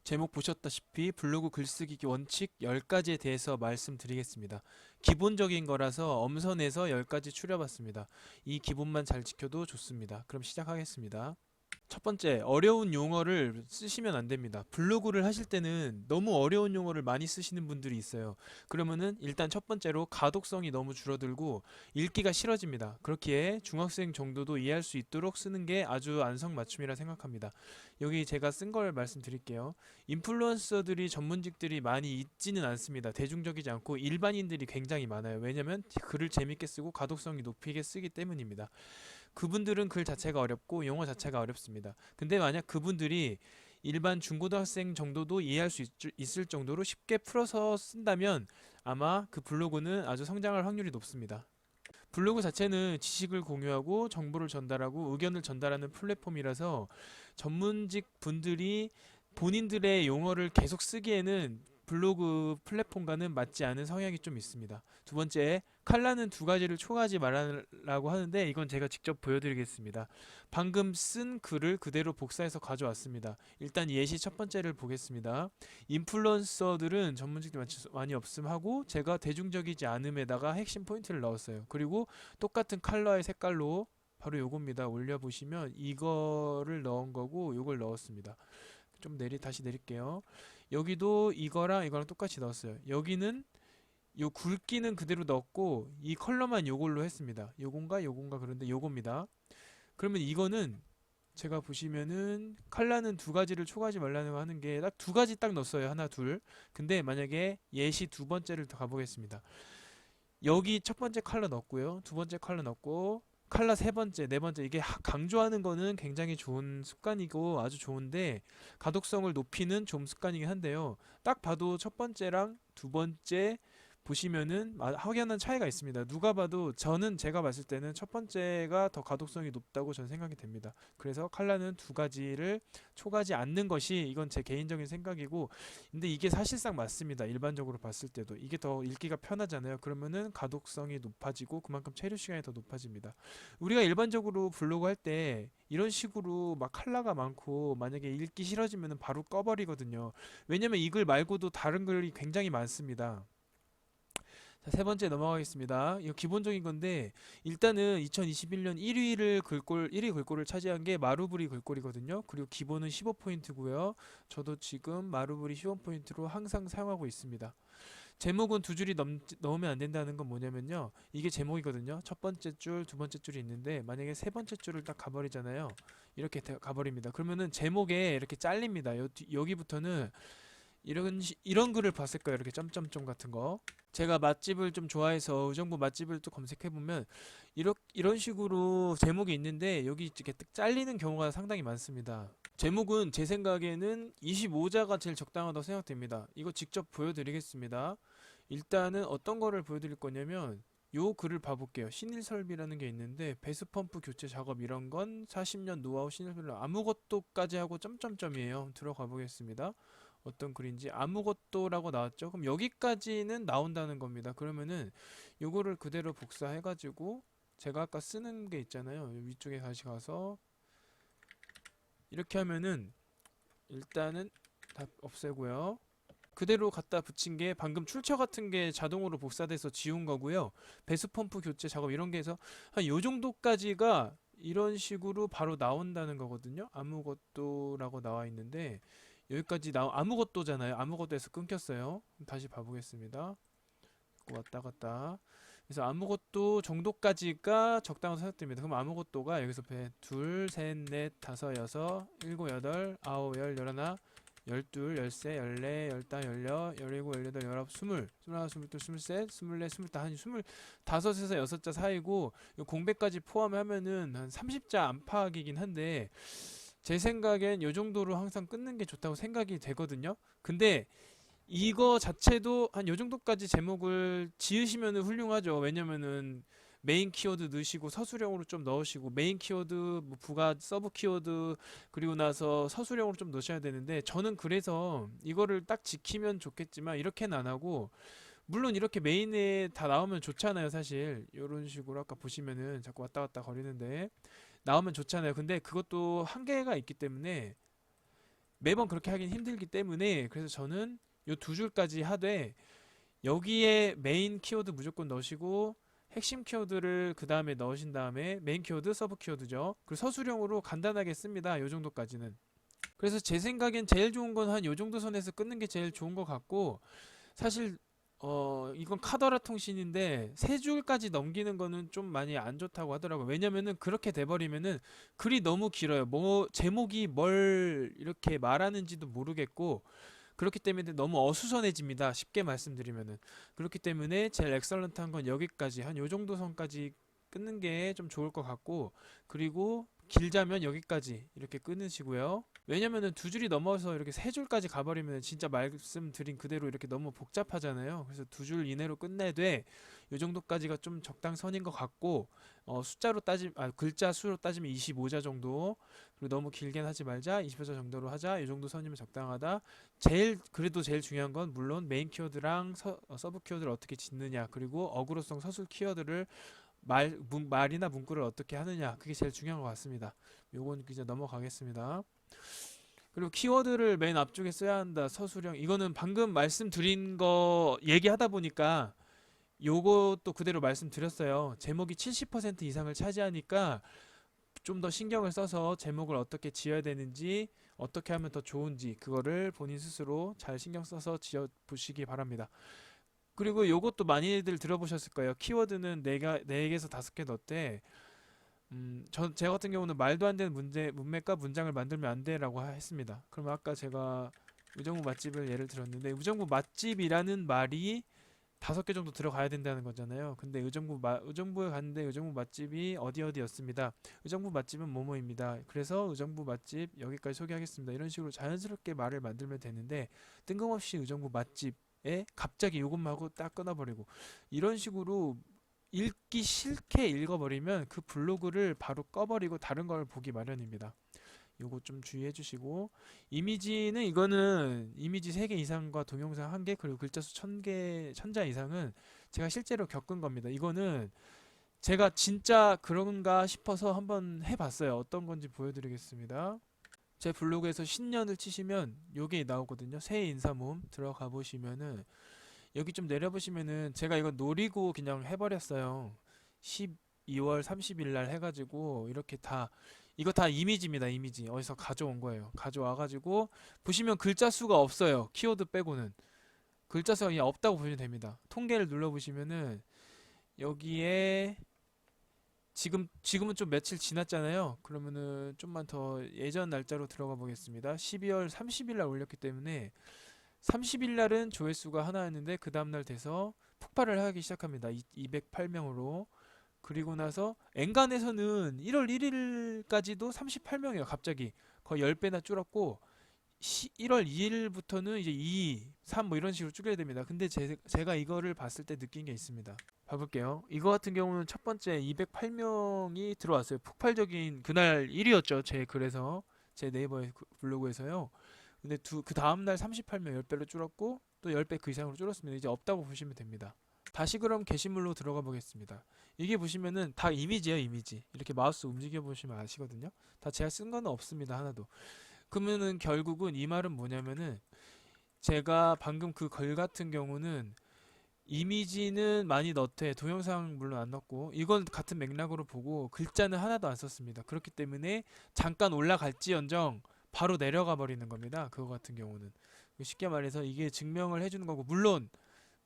제목 보셨다시피 블로그 글쓰기 원칙 10가지에 대해서 말씀드리겠습니다. 기본적인 거라서 엄선해서 10가지 추려봤습니다. 이 기본만 잘 지켜도 좋습니다. 그럼 시작하겠습니다. 첫 번째, 어려운 용어를 쓰시면 안 됩니다. 블로그를 하실 때는 너무 어려운 용어를 많이 쓰시는 분들이 있어요. 그러면은 일단 첫 번째로 가독성이 너무 줄어들고 읽기가 싫어집니다. 그렇기에 중학생 정도도 이해할 수 있도록 쓰는 게 아주 안성맞춤이라 생각합니다. 여기 제가 쓴 걸 말씀드릴게요. 인플루언서들이 전문직들이 많이 있지는 않습니다. 대중적이지 않고 일반인들이 굉장히 많아요. 왜냐면 글을 재밌게 쓰고 가독성이 높게 쓰기 때문입니다. 그분들은 글 자체가 어렵고 용어 자체가 어렵습니다. 근데 만약 그분들이 일반 중고등학생 정도도 이해할 수 있을 정도로 쉽게 풀어서 쓴다면 아마 그 블로그는 아주 성장할 확률이 높습니다. 블로그 자체는 지식을 공유하고 정보를 전달하고 의견을 전달하는 플랫폼이라서 전문직 분들이 본인들의 용어를 계속 쓰기에는 블로그 플랫폼과는 맞지 않은 성향이 좀 있습니다. 두 번째, 칼라는 두 가지를 초과하지 말라고 하는데 이건 제가 직접 보여드리겠습니다. 방금 쓴 글을 그대로 복사해서 가져왔습니다. 일단 예시 첫 번째를 보겠습니다. 인플루언서들은 전문직들이 많이 없음하고 제가 대중적이지 않음에다가 핵심 포인트를 넣었어요. 그리고 똑같은 컬러의 색깔로 바로 요겁니다. 올려보시면 이거를 넣은 거고 요걸 넣었습니다. 좀 다시 내릴게요. 여기도 이거랑 똑같이 넣었어요. 여기는 요 굵기는 그대로 넣었고 이 컬러만 요걸로 했습니다. 요건가 그런데 요겁니다. 그러면 이거는 제가 보시면은 컬러는 두 가지를 초과하지 말라고 하는 게 딱 두 가지 딱 넣었어요. 하나 둘. 근데 만약에 예시 두 번째를 더 가보겠습니다. 여기 첫 번째 컬러 넣었고요. 두 번째 컬러 넣었고 컬러 세 번째, 네 번째 이게 강조하는 거는 굉장히 좋은 습관이고 아주 좋은데 가독성을 높이는 좀 습관이긴 한데요. 딱 봐도 첫 번째랑 두 번째 보시면은 확연한 차이가 있습니다. 누가 봐도 제가 봤을 때는 첫 번째가 더 가독성이 높다고 저는 생각이 됩니다. 그래서 컬러는 두 가지를 초과하지 않는 것이 이건 제 개인적인 생각이고 근데 이게 사실상 맞습니다. 일반적으로 봤을 때도 이게 더 읽기가 편하잖아요. 그러면은 가독성이 높아지고 그만큼 체류 시간이 더 높아집니다. 우리가 일반적으로 블로그 할 때 이런 식으로 막 컬러가 많고 만약에 읽기 싫어지면은 바로 꺼버리거든요. 왜냐면 이 글 말고도 다른 글이 굉장히 많습니다. 자, 세 번째 넘어가겠습니다. 이거 기본적인 건데 일단은 2021년 1위 글꼴을 차지한 게 마루브리 글꼴이거든요. 그리고 기본은 15포인트고요. 저도 지금 마루브리 15포인트로 항상 사용하고 있습니다. 제목은 두 줄이 넣으면 안 된다는 건 뭐냐면요. 이게 제목이거든요. 첫 번째 줄, 두 번째 줄이 있는데 만약에 세 번째 줄을 딱 가버리잖아요. 이렇게 가버립니다. 그러면은 제목에 이렇게 잘립니다. 여기부터는 이런 글을 봤을 거예요. 이렇게 점점점 같은 거. 제가 맛집을 좀 좋아해서 의정부 맛집을 또 검색해보면 이런 식으로 제목이 있는데 여기 이렇게 딱 잘리는 경우가 상당히 많습니다. 제목은 제 생각에는 25자가 제일 적당하다고 생각됩니다. 이거 직접 보여드리겠습니다. 일단은 어떤 거를 보여드릴 거냐면 요 글을 봐볼게요. 신일설비라는 게 있는데 배수펌프 교체 작업 이런 건 40년 노하우 신일설비 아무것도까지 하고 점점점이에요. 한번 들어가 보겠습니다. 어떤 글인지 아무것도라고 나왔죠. 그럼 여기까지는 나온다는 겁니다. 그러면은 요거를 그대로 복사해가지고 제가 아까 쓰는 게 있잖아요. 위쪽에 다시 가서 이렇게 하면은 일단은 다 없애고요. 그대로 갖다 붙인 게 방금 출처 같은 게 자동으로 복사돼서 지운 거고요. 배수 펌프 교체 작업 이런 게 해서 한 요 정도까지가 이런 식으로 바로 나온다는 거거든요. 아무것도라고 나와 있는데 여기까지 아무것도잖아요. 아무것도에서 끊겼어요. 다시 봐보겠습니다. 왔다 갔다. 그래서 아무것도 정도까지가 적당한 생각됩니다. 그럼 아무것도가 여기서 둘, 셋, 넷, 다섯, 여섯, 일곱, 여덟, 아홉, 열, 열하나, 열둘, 열세, 열네, 열다, 열여, 열일곱, 열여덟, 열아홉, 스물, 스물하나, 스물둘, 스물셋, 스물넷, 스물다, 한 스물다섯에서 여섯자 사이고 공백까지 포함하면은 한 30자 안팎이긴 한데 제 생각엔 요 정도로 항상 끊는 게 좋다고 생각이 되거든요. 근데 이거 자체도 한 요 정도까지 제목을 지으시면 훌륭하죠. 왜냐면은 메인 키워드 넣으시고 서술형으로 좀 넣으시고 메인 키워드 뭐 부가 서브 키워드 그리고 나서 서술형으로 좀 넣으셔야 되는데 저는 그래서 이거를 딱 지키면 좋겠지만 이렇게는 안 하고 물론 이렇게 메인에 다 나오면 좋잖아요. 사실 이런 식으로 아까 보시면은 자꾸 왔다 갔다 거리는데 나오면 좋잖아요. 근데 그것도 한계가 있기 때문에 매번 그렇게 하긴 힘들기 때문에 그래서 저는 요 두 줄까지 하되 여기에 메인 키워드 무조건 넣으시고 핵심 키워드를 그 다음에 넣으신 다음에 메인 키워드, 서브 키워드죠. 그리고 서술형으로 간단하게 씁니다. 요 정도까지는. 그래서 제 생각엔 제일 좋은 건 한 요 정도 선에서 끊는 게 제일 좋은 것 같고 사실 이건 카더라 통신인데 세 줄까지 넘기는 거는 좀 많이 안 좋다고 하더라고요. 왜냐면은 그렇게 돼버리면은 글이 너무 길어요. 뭐 제목이 뭘 이렇게 말하는지도 모르겠고 그렇기 때문에 너무 어수선해집니다. 쉽게 말씀드리면은. 그렇기 때문에 제일 엑설런트한 건 여기까지 한 요 정도 선까지 끊는 게 좀 좋을 것 같고 그리고 길자면 여기까지 이렇게 끊으시고요. 왜냐면은 두 줄이 넘어서 이렇게 세 줄까지 가버리면 진짜 말씀드린 그대로 이렇게 너무 복잡하잖아요. 그래서 두 줄 이내로 끝내되 요 정도까지가 좀 적당선인 것 같고 숫자로 글자 수로 따지면 25자 정도. 그리고 너무 길게는 하지 말자. 25자 정도로 하자. 이 정도 선이면 적당하다. 그래도 제일 중요한 건 물론 메인 키워드랑 서브 키워드를 어떻게 짓느냐. 그리고 어그로성 서술 키워드를 말이나 문구를 어떻게 하느냐. 그게 제일 중요한 것 같습니다. 요건 이제 넘어가겠습니다. 그리고 키워드를 맨 앞쪽에 써야 한다. 서술형. 이거는 방금 말씀드린 거 얘기하다 보니까 요것도 그대로 말씀드렸어요. 제목이 70% 이상을 차지하니까 좀 더 신경을 써서 제목을 어떻게 지어야 되는지 어떻게 하면 더 좋은지 그거를 본인 스스로 잘 신경 써서 지어 보시기 바랍니다. 그리고 요것도 많이들 들어보셨을 거예요. 키워드는 4개에서 5개 넣었대. 제 같은 경우는 말도 안 되는 문맥과 문장을 만들면 안 돼라고 했습니다. 그럼 아까 제가 의정부 맛집을 예를 들었는데 의정부 맛집이라는 말이 5개 정도 들어가야 된다는 거잖아요. 근데 의정부에 갔는데 의정부 맛집이 어디였습니다. 의정부 맛집은 뭐뭐입니다. 그래서 의정부 맛집 여기까지 소개하겠습니다. 이런 식으로 자연스럽게 말을 만들면 되는데 뜬금없이 의정부 맛집에 갑자기 요것만 하고 딱 끊어버리고 이런 식으로 읽기 싫게 읽어버리면 그 블로그를 바로 꺼버리고 다른 걸 보기 마련입니다. 요거 좀 주의해 주시고 이미지는 이거는 이미지 3개 이상과 동영상 1개 그리고 글자 수 1000개 1000자 이상은 제가 실제로 겪은 겁니다. 이거는 제가 진짜 그런가 싶어서 한번 해봤어요. 어떤 건지 보여드리겠습니다. 제 블로그에서 신년을 치시면 요게 나오거든요. 새해 인사 모음 들어가 보시면은 여기 좀 내려보시면은 제가 이거 노리고 그냥 해버렸어요. 12월 30일 날 해가지고 이렇게 이거 다 이미지입니다. 이미지 어디서 가져온 거예요. 가져와가지고 보시면 글자 수가 없어요. 키워드 빼고는 글자 수가 그냥 없다고 보시면 됩니다. 통계를 눌러보시면은 여기에 지금은 좀 며칠 지났잖아요. 그러면은 좀만 더 예전 날짜로 들어가 보겠습니다. 12월 30일 날 올렸기 때문에 30일 날은 조회수가 하나였는데 그 다음날 돼서 폭발을 하기 시작합니다. 208명으로. 그리고 나서 엔간에서는 1월 1일까지도 38명이에요. 갑자기 거의 10배나 줄었고 1월 2일부터는 이제 2, 3 뭐 이런 식으로 줄여야 됩니다. 근데 제가 이거를 봤을 때 느낀 게 있습니다. 봐볼게요. 이거 같은 경우는 첫 번째 208명이 들어왔어요. 폭발적인 그날 일이었죠. 그래서 제 네이버 블로그에서요. 근데 그 다음날 38명 10배로 줄었고 또 10배 그 이상으로 줄었습니다. 이제 없다고 보시면 됩니다. 다시 그럼 게시물로 들어가 보겠습니다. 이게 보시면은 다 이미지예요. 이미지. 이렇게 마우스 움직여 보시면 아시거든요. 다 제가 쓴 거는 없습니다. 하나도. 그러면은 결국은 이 말은 뭐냐면은 제가 방금 그 글 같은 경우는 이미지는 많이 넣되 동영상 물론 안 넣고 이건 같은 맥락으로 보고 글자는 하나도 안 썼습니다. 그렇기 때문에 잠깐 올라갈지언정 바로 내려가 버리는 겁니다. 그거 같은 경우는 쉽게 말해서 이게 증명을 해주는 거고 물론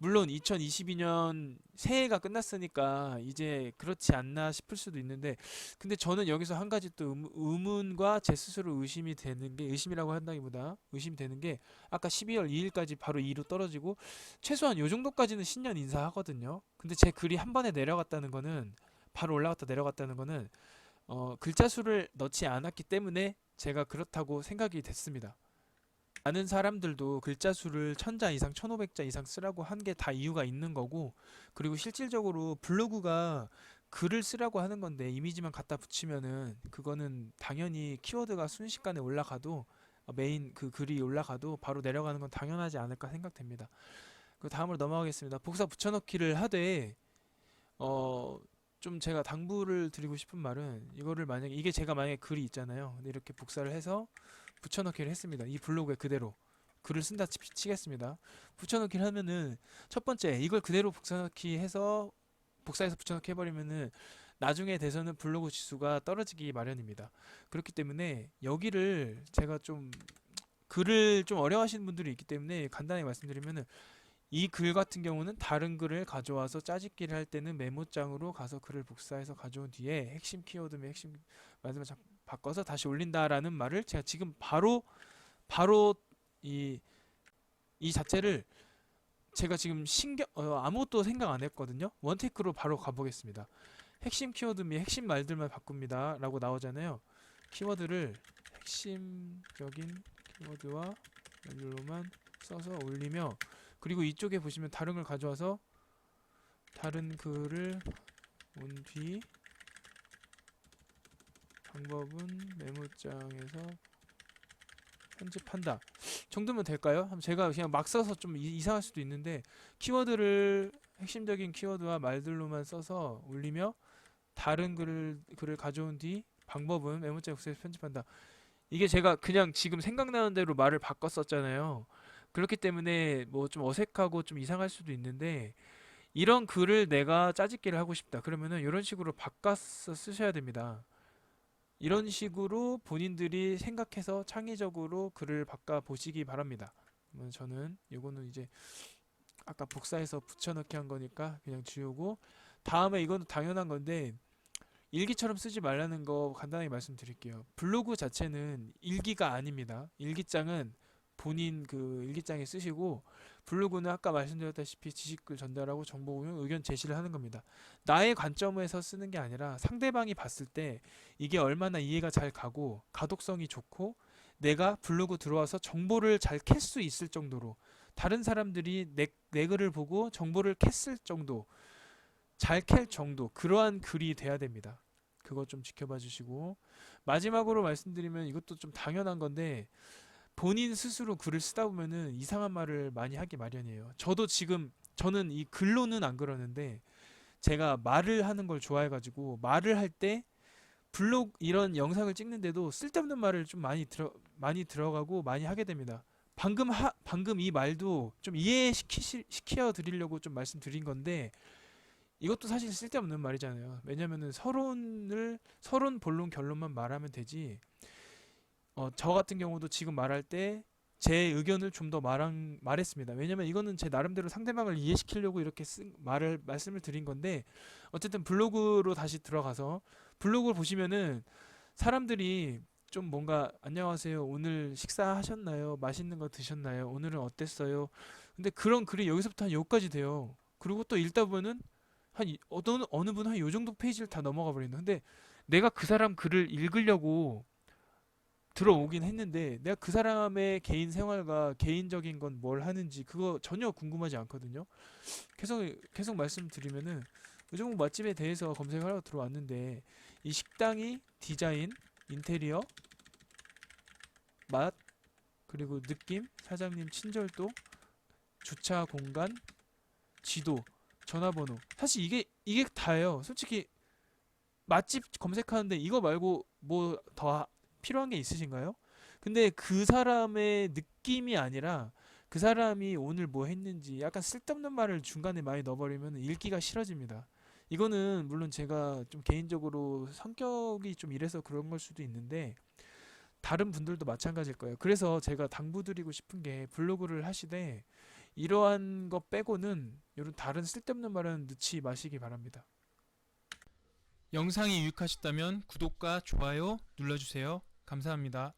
2022년 새해가 끝났으니까 이제 그렇지 않나 싶을 수도 있는데 근데 저는 여기서 한 가지 또 의문과 제 스스로 의심이 되는 게 의심이라고 한다기보다 의심이 되는 게 아까 12월 2일까지 바로 2로 떨어지고 최소한 요 정도까지는 신년 인사하거든요. 근데 제 글이 한 번에 내려갔다는 거는 바로 올라갔다 내려갔다는 거는 글자 수를 넣지 않았기 때문에 제가 그렇다고 생각이 됐습니다. 많은 사람들도 글자 수를 1000자 이상, 1500자 이상 쓰라고 한 게 다 이유가 있는 거고, 그리고 실질적으로 블로그가 글을 쓰라고 하는 건데, 이미지만 갖다 붙이면은, 그거는 당연히 키워드가 순식간에 올라가도, 메인 그 글이 올라가도 바로 내려가는 건 당연하지 않을까 생각됩니다. 그 다음으로 넘어가겠습니다. 복사 붙여넣기를 하되, 좀 제가 당부를 드리고 싶은 말은, 이게 제가 만약에 글이 있잖아요. 근데 이렇게 복사를 해서, 붙여넣기를 했습니다. 이 블로그에 그대로 글을 쓴다 치겠습니다. 붙여넣기를 하면은 첫 번째 이걸 그대로 복사해서 붙여넣기 해버리면은 나중에 돼서는 블로그 지수가 떨어지기 마련입니다. 그렇기 때문에 여기를 제가 좀 글을 좀 어려워하시는 분들이 있기 때문에 간단히 말씀드리면은 이 글 같은 경우는 다른 글을 가져와서 짜집기를 할 때는 메모장으로 가서 글을 복사해서 가져온 뒤에 핵심 키워드 및 핵심 말씀을 바꿔서 다시 올린다라는 말을 제가 지금 바로 이 자체를 제가 지금 아무것도 생각 안 했거든요. 원테이크로 바로 가보겠습니다. 핵심 키워드 및 핵심 말들만 바꿉니다 라고 나오잖아요. 키워드를 핵심적인 키워드와 말로만 써서 올리며, 그리고 이쪽에 보시면 다른 걸 가져와서 다른 글을 온 뒤 방법은 메모장에서 편집한다 정도면 될까요? 제가 그냥 막 써서 좀 이상할 수도 있는데, 키워드를 핵심적인 키워드와 말들로만 써서 올리며 다른 글을 가져온 뒤 방법은 메모장에 복사해서 편집한다. 이게 제가 그냥 지금 생각나는 대로 말을 바꿨었잖아요. 그렇기 때문에 뭐 좀 어색하고 좀 이상할 수도 있는데, 이런 글을 내가 짜집기를 하고 싶다 그러면은 이런 식으로 바꿔서 쓰셔야 됩니다. 이런 식으로 본인들이 생각해서 창의적으로 글을 바꿔 보시기 바랍니다. 저는 이거는 이제 아까 복사해서 붙여넣기 한 거니까 그냥 지우고, 다음에 이건 당연한 건데 일기처럼 쓰지 말라는 거 간단하게 말씀드릴게요. 블로그 자체는 일기가 아닙니다. 일기장은 본인 그 일기장에 쓰시고, 블로그는 아까 말씀드렸다시피 지식을 전달하고 정보 공유, 의견 제시를 하는 겁니다. 나의 관점에서 쓰는 게 아니라 상대방이 봤을 때 이게 얼마나 이해가 잘 가고 가독성이 좋고 내가 블로그 들어와서 정보를 잘 캘 수 있을 정도로, 다른 사람들이 내 글을 보고 정보를 캤을 정도, 잘 캘 정도, 그러한 글이 돼야 됩니다. 그거 좀 지켜봐 주시고, 마지막으로 말씀드리면 이것도 좀 당연한 건데, 본인 스스로 글을 쓰다 보면은 이상한 말을 많이 하기 마련이에요. 저는 이 글로는 안 그러는데 제가 말을 하는 걸 좋아해가지고 말을 할 때 블로그 이런 영상을 찍는데도 쓸데없는 말을 좀 많이 들어가고 많이 하게 됩니다. 방금 이 말도 좀 시켜 드리려고 좀 말씀드린 건데, 이것도 사실 쓸데없는 말이잖아요. 왜냐면은 서론, 본론, 결론만 말하면 되지. 저 같은 경우도 지금 말할 때 제 의견을 좀 더 말했습니다. 왜냐면 이거는 제 나름대로 상대방을 이해시키려고 이렇게 말씀을 드린 건데, 어쨌든 블로그로 다시 들어가서 블로그를 보시면은 사람들이 좀 뭔가 안녕하세요, 오늘 식사하셨나요? 맛있는 거 드셨나요? 오늘은 어땠어요? 근데 그런 글이 여기서부터 한 여기까지 돼요. 그리고 또 읽다 보면은 어느 분 한 요 정도 페이지를 다 넘어가 버린다. 근데 내가 그 사람 글을 읽으려고 들어오긴 했는데 내가 그 사람의 개인 생활과 개인적인 건 뭘 하는지 그거 전혀 궁금하지 않거든요. 계속 말씀드리면은 의정부 맛집에 대해서 검색하러 들어왔는데, 이 식당이 디자인, 인테리어, 맛, 그리고 느낌, 사장님 친절도, 주차 공간, 지도, 전화번호, 사실 이게 다예요. 솔직히 맛집 검색하는데 이거 말고 뭐 더 필요한 게 있으신가요? 근데 그 사람의 느낌이 아니라 그 사람이 오늘 뭐 했는지 약간 쓸데없는 말을 중간에 많이 넣어버리면 읽기가 싫어집니다. 이거는 물론 제가 좀 개인적으로 성격이 좀 이래서 그런 걸 수도 있는데 다른 분들도 마찬가지일 거예요. 그래서 제가 당부드리고 싶은 게, 블로그를 하시되 이러한 것 빼고는 이런 다른 쓸데없는 말은 넣지 마시기 바랍니다. 영상이 유익하셨다면 구독과 좋아요 눌러주세요. 감사합니다.